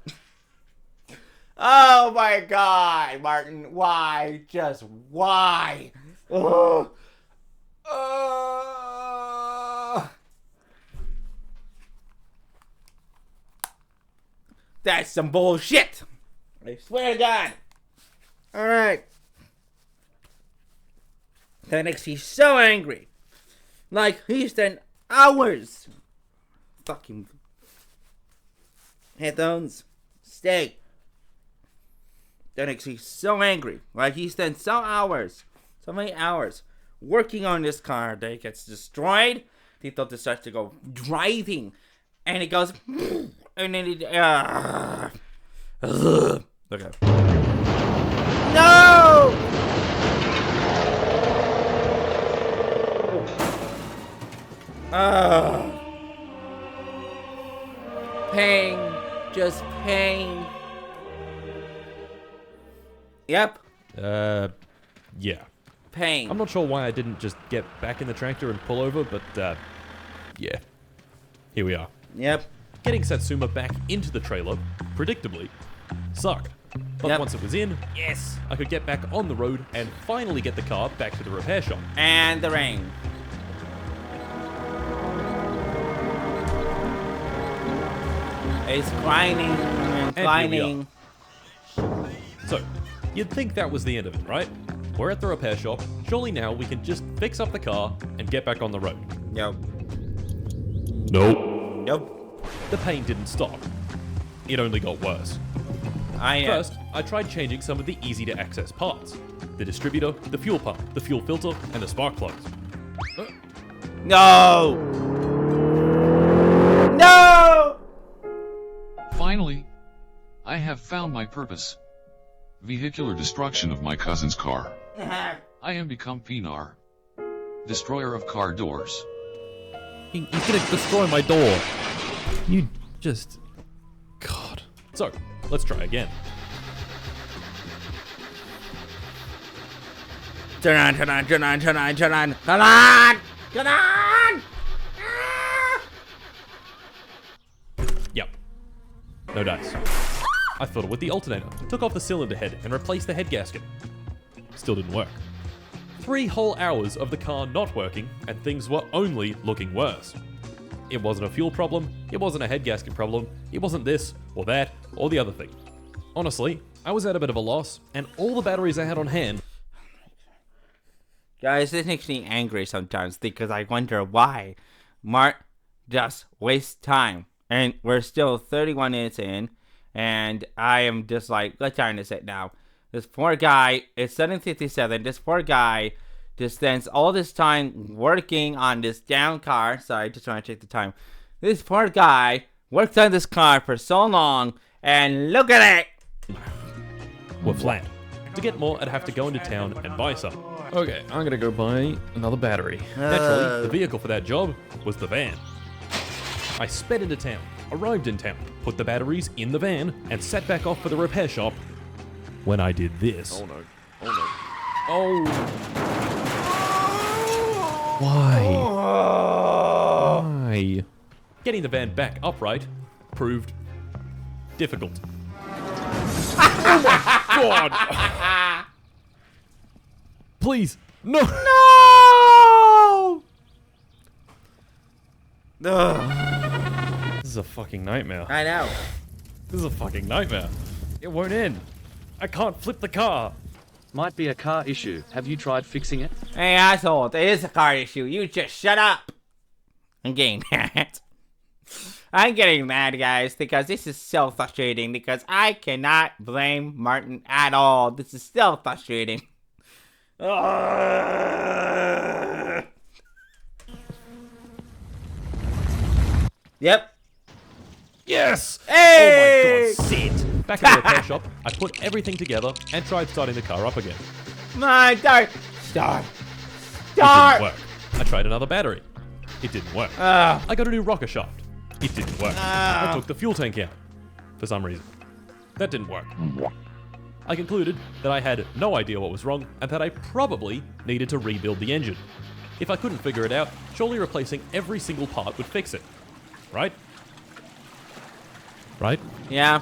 Oh my God, Martin, why? Just why? Ugh. That's some bullshit. I swear to God. Alright. That makes me so angry. Like, he spent hours. Fucking headphones. Stay. That makes me so angry. Like, he spent so many hours working on this car that it gets destroyed. He thought this starts to go driving. And it goes, and then it, okay. No! Pain. Just pain. Yep. Yeah. Pain. I'm not sure why I didn't just get back in the tractor and pull over, but, yeah. Here we are. Yep. Getting Satsuma back into the trailer, predictably, sucked. But once it was in, Yes. I could get back on the road and finally get the car back to the repair shop. And the rain. It's grinding and And here we grinding. So, you'd think that was the end of it, right? We're at the repair shop. Surely now we can just fix up the car and get back on the road. Yep. Nope. Yep. The pain didn't stop. It only got worse. I know. First, I tried changing some of the easy-to-access parts. The distributor, the fuel pump, the fuel filter, and the spark plugs. No! No! Finally, I have found my purpose. Vehicular destruction of my cousin's car. I am become Pinar. Destroyer of car doors. He's gonna destroy my door. You just... God. So, let's try again. Turn on, turn on, turn on, turn on, turn on, turn on, turn on. Yep. No dice. I fiddled with the alternator, took off the cylinder head, and replaced the head gasket. Still didn't work. 3 whole hours of the car not working, and things were only looking worse. It wasn't a fuel problem, it wasn't a head gasket problem, it wasn't this, or that, or the other thing. Honestly, I was at a bit of a loss, and all the batteries I had on hand... Guys, this makes me angry sometimes because I wonder why Mart just wastes time. And we're still 31 minutes in, and I am just like, what time is it now? This poor guy, it's 7:57, this poor guy just spends all this time working on this damn car. Sorry, just want to check the time. This poor guy worked on this car for so long, and look at it! were flat. To get more, I'd have to go into town and buy some. Okay, I'm gonna go buy another battery. Naturally, the vehicle for that job was the van. I sped into town, arrived in town, put the batteries in the van, and set back off for the repair shop. When I did this... Oh no. Oh no. Oh! Why? Getting the van back upright proved difficult. Oh my god! Please, no! No! This is a fucking nightmare. I know. This is a fucking nightmare. It won't end. I can't flip the car. Might be a car issue. Have you tried fixing it? Hey, asshole, it is a car issue. You just shut up. I'm getting mad. I'm getting mad, guys, because this is so frustrating, because I cannot blame Martin at all. This is so frustrating. Yep. Yes! Hey! Oh my god, sit! Back at the repair shop, I put everything together and tried starting the car up again. My start. Start. It Start. didn't work. I tried another battery. It didn't work. I got a new rocker shaft. It didn't work. I took the fuel tank out. For some reason. That didn't work. I concluded that I had no idea what was wrong and that I probably needed to rebuild the engine. If I couldn't figure it out, surely replacing every single part would fix it. Right? Right? Yeah.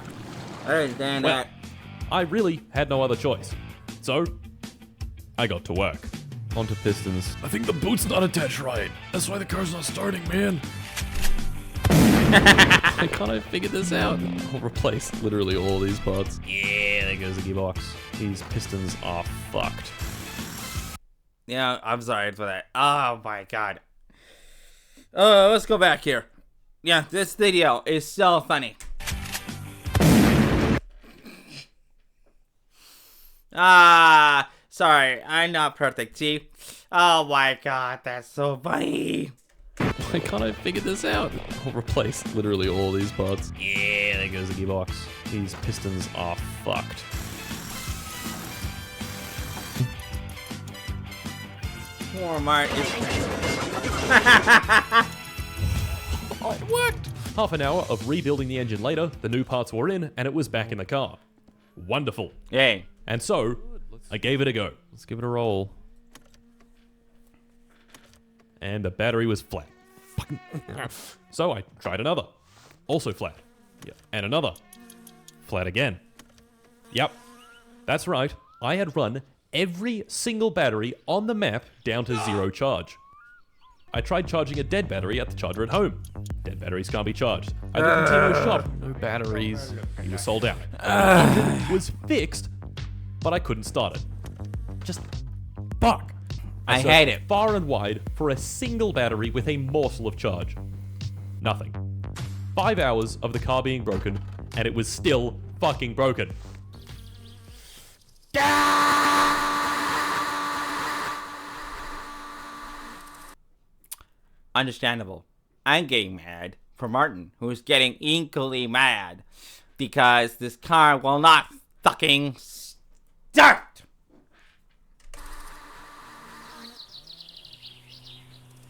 I understand Well, that. I really had no other choice. So, I got to work. Onto pistons. I think the boot's not attached right. That's why the car's not starting, man. I can't I figure this out? I'll replace literally all these parts. Yeah, there goes the gearbox. These pistons are fucked. Yeah, I'm sorry for that. Oh my god. Let's go back here. Yeah, this video is so funny. Sorry, I'm not perfect, see? Oh my god, that's so funny. Why can't I figure this out? I'll replace literally all these parts. Yeah, there goes the gearbox. These pistons are fucked. Poor Mart is... Oh, it worked! Half an hour of rebuilding the engine later, the new parts were in, and it was back in the car. Wonderful. Yay. And so, I gave it a go. Let's give it a roll. And the battery was flat. So I tried another. Also flat. Yep. And another. Flat again. Yep. That's right. I had run every single battery on the map down to 0 charge. I tried charging a dead battery at the charger at home. Dead batteries can't be charged. I looked in Timo's shop. No batteries. He was sold out. The engine was fixed, but I couldn't start it. Just fuck. I searched hate it. far and wide for a single battery with a morsel of charge. Nothing. 5 hours of the car being broken, and it was still fucking broken. Understandable. I'm getting mad for Martin, who's getting equally mad because this car will not fucking start.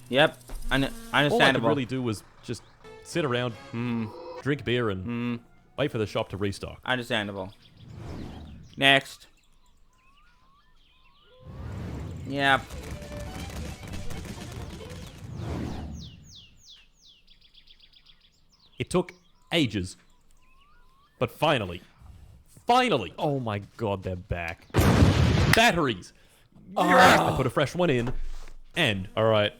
Yep, understandable. All I could really do was just sit around, drink beer, and wait for the shop to restock. Understandable. Next. Yep. It took ages. But finally, oh my god, they're back. Batteries! I put a fresh one in, and, alright.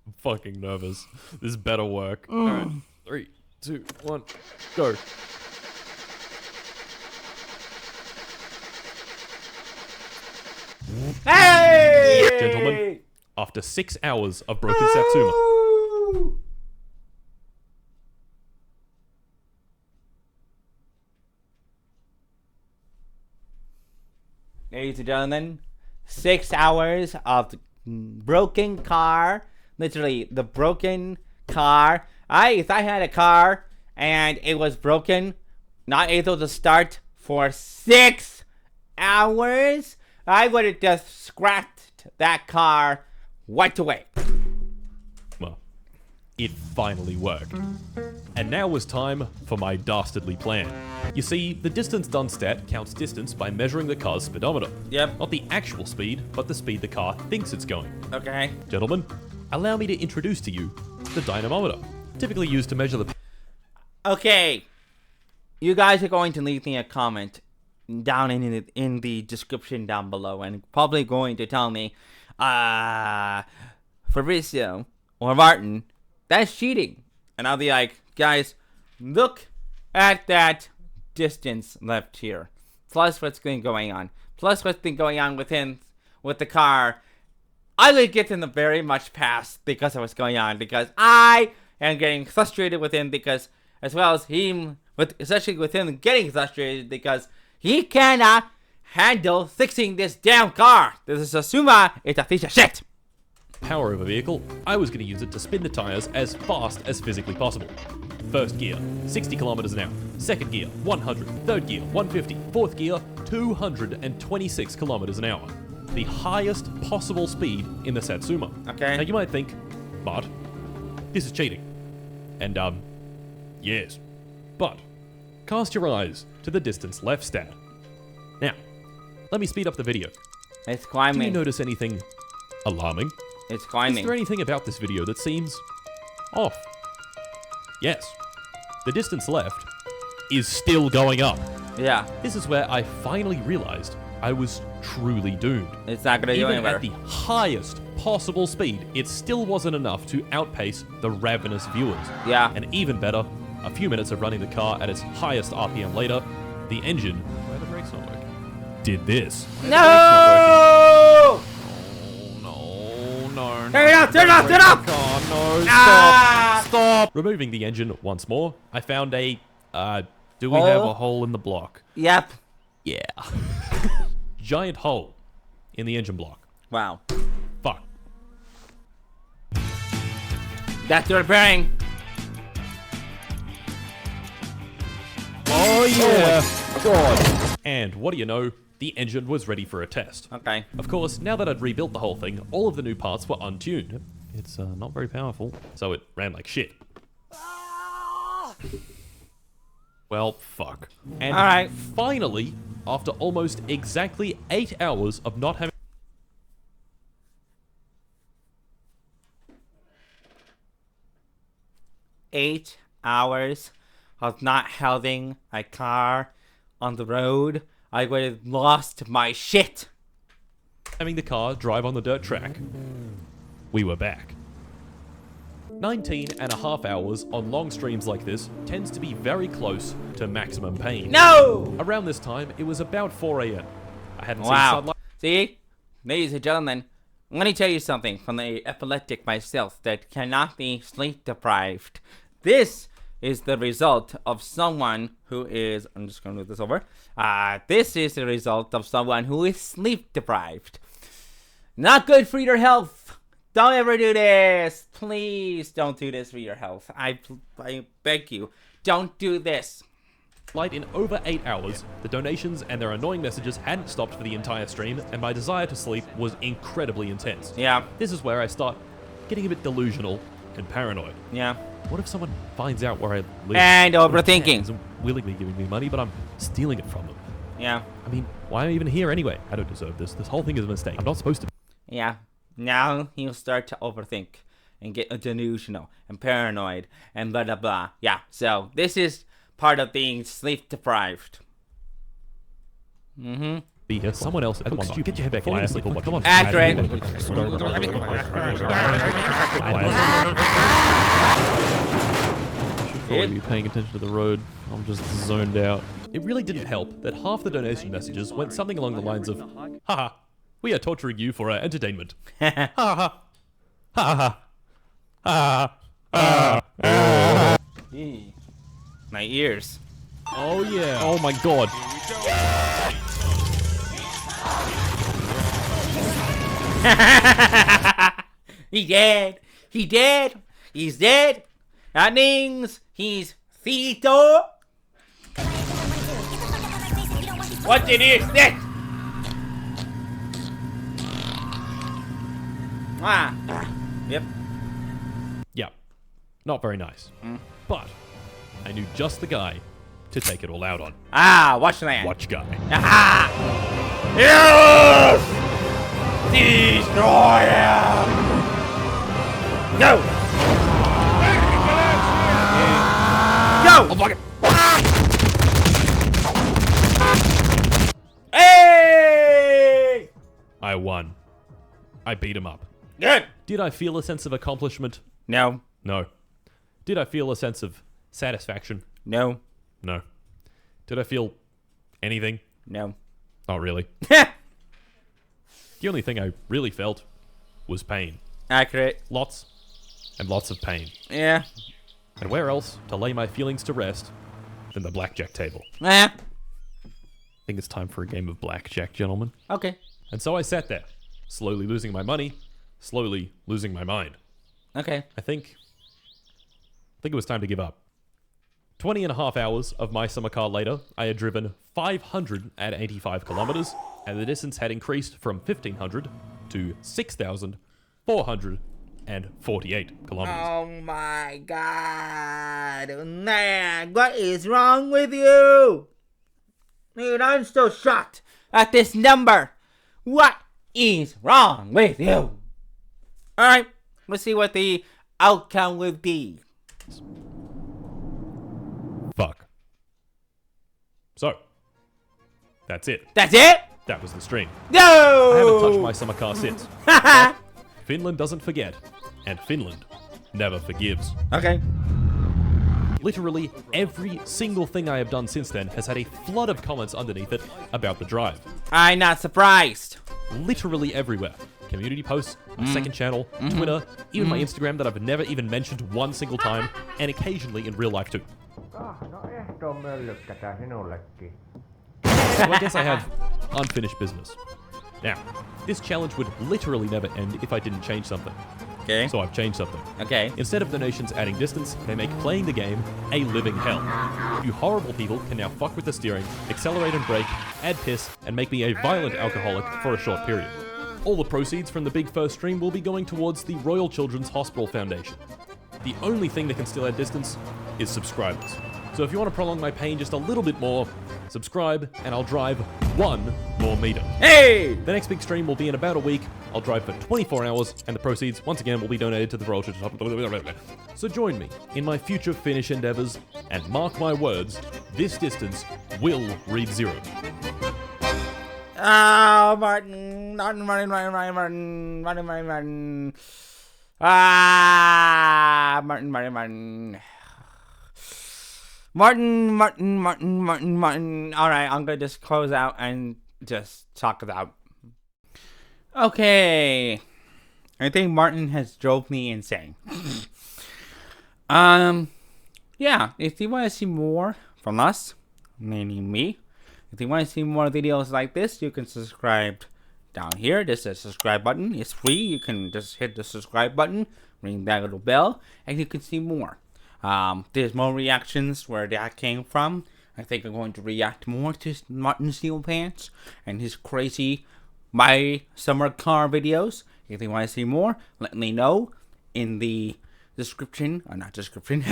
I'm fucking nervous. This better work. Alright, 3, 2, 1, go. Hey! Gentlemen, after 6 hours of broken Satsuma, Woo! Ladies and gentlemen, 6 hours of the broken car. Literally, the broken car. If I had a car and it was broken, not able to start for 6 hours, I would have just scrapped that car right away. well, it finally worked. And now was time for my dastardly plan. You see, the distance done stat counts distance by measuring the car's speedometer. Yep. Not the actual speed, but the speed the car thinks it's going. Okay. Gentlemen, allow me to introduce to you the dynamometer, typically used to measure the... Okay. You guys are going to leave me a comment down in the description down below, and probably going to tell me, Fabrisio or Martin, that's cheating. And I'll be like, guys, look at that distance left here. Plus what's been going on. Plus what's been going on with the car. I would get in the very much past because of what's going on. Because I am getting frustrated with him because, as well as him, especially with him getting frustrated because he cannot handle fixing this damn car. This is Asuma. It's a piece of shit. power of a vehicle, I was going to use it to spin the tires as fast as physically possible. First gear, 60 kilometers an hour. Second gear, 100. Third gear, 150. Fourth gear, 226 kilometers an hour. The highest possible speed in the Satsuma. Okay. Now you might think, but this is cheating. And, yes. But cast your eyes to the distance left stat. Now, let me speed up the video. It's Do you climbing. notice anything alarming? It's Is climbing. there anything about this video that seems off? Yes. The distance left is still going up. Yeah. This is where I finally realized I was truly doomed. It's not gonna go Even anywhere. at the highest possible speed, it still wasn't enough to outpace the ravenous viewers. Yeah. And even better, a few minutes of running the car at its highest RPM later, the engine, where the brakes not working, did this. No! No. Turn it up! Turn it up! Turn it up! Oh, no, Ah! stop. Removing the engine once more, I found a, do we have Hole? a hole in the block? Yep. Yeah. Giant hole in the engine block. Wow. Fuck. That's the repairing. Oh yeah. God. And what do you know? The engine was ready for a test. Okay. Of course, now that I'd rebuilt the whole thing, all of the new parts were untuned. It's not very powerful, so it ran like shit. Well, fuck. And Alright. finally, after almost exactly 8 hours of not having... 8 hours of not having a car on the road, I would have lost my shit. having the car drive on the dirt track, we were back. 19 and a half hours on long streams like this tends to be very close to maximum pain. No! Around this time, it was about 4 a.m. I hadn't seen Wow. sunlight. See? Ladies and gentlemen, I'm going to tell you something from the epileptic myself that cannot be sleep deprived. This is the result of someone who is... I'm just going to move this over. This is the result of someone who is sleep deprived. Not good for your health. Don't ever do this. Please don't do this for your health. I beg you. Don't do this. Light in over 8 hours, the donations and their annoying messages hadn't stopped for the entire stream, and my desire to sleep was incredibly intense. Yeah. This is where I start getting a bit delusional and paranoid. Yeah. What if someone finds out where I live? And What if overthinking. fans are willingly giving me money, but I'm stealing it from them? Yeah. I mean, Why am I even here anyway? I don't deserve this. This whole thing is a mistake. I'm not supposed to. Yeah. Now he'll start to overthink and get delusional and paranoid and blah blah blah. Yeah. So this is part of being sleep deprived. Be here. Someone else. Come on, you get your head back. Fly asleep. Come on. Accurate. Probably be paying attention to the road. I'm just zoned out. It really didn't help that half the donation messages went something along the lines of, haha, we are torturing you for our entertainment. Ha ha. Ha ha. Ha. My ears. Oh yeah. Oh my god. He dead. He dead. He's dead. That means he's Tito. What it is this? Yep. Yeah. Not very nice. But I knew just the guy to take it all out on. Watch that. Watch guy. Yes! Destroy him! Go! Go! Oh, fuck it. Hey! I won. I beat him up. Good. Did I feel a sense of accomplishment? No. No. Did I feel a sense of satisfaction? No. No. Did I feel anything? No. Not really. The only thing I really felt was pain. Accurate. Lots and lots of pain. Yeah. And where else to lay my feelings to rest than the blackjack table? I think it's time for a game of blackjack, gentlemen. Okay. And so I sat there, slowly losing my money, slowly losing my mind. Okay. I think it was time to give up. 20 and a half hours of my summer car later, I had driven 585 kilometers, and the distance had increased from 1,500 to 6,448 kilometers. Oh my god. Man, what is wrong with you? Dude, I'm still shocked at this number. What is wrong with you? Alright, let's see what the outcome would be. Fuck. So, that's it. That's it? That was the stream. No! I haven't touched my summer car since. But Finland doesn't forget, and Finland never forgives. Okay. Literally every single thing I have done since then has had a flood of comments underneath it about the drive. I'm not surprised. Literally everywhere. Community posts, my second channel, Twitter, even my Instagram that I've never even mentioned one single time, and occasionally in real life too. So I guess I have unfinished business. Now, this challenge would literally never end if I didn't change something. Okay. So I've changed something. Okay. Instead of donations adding distance, they make playing the game a living hell. You horrible people can now fuck with the steering, accelerate and brake, add piss, and make me a violent alcoholic for a short period. All the proceeds from the big first stream will be going towards the Royal Children's Hospital Foundation. The only thing that can still add distance is subscribers. So if you want to prolong my pain just a little bit more, subscribe and I'll drive 1 more meter. Hey! The next big stream will be in about a week. I'll drive for 24 hours and the proceeds, once again, will be donated to the Royal Children's Hospital. So join me in my future Finnish endeavors and mark my words, this distance will read 0. Martin. Martin. Martin. Alright, I'm gonna just close out and just talk about. Okay. I think Martin has drove me insane. Yeah, if you want to see more from us, meaning me, if you want to see more videos like this, you can subscribe down here. There's a subscribe button. It's free. You can just hit the subscribe button, ring that little bell, and you can see more. There's more reactions where that came from. I think I'm going to react more to Martin Steel Pants and his crazy my summer car videos. If you want to see more, let me know in the description, or not description,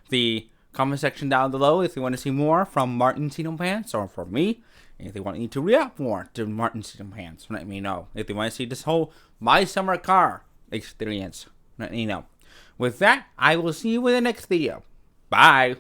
the comment section down below if you want to see more from Martin Steel Pants or from me. If they want me to react more to martincitopants, let me know. If they want to see this whole My Summer Car experience, let me know. With that, I will see you in the next video. Bye.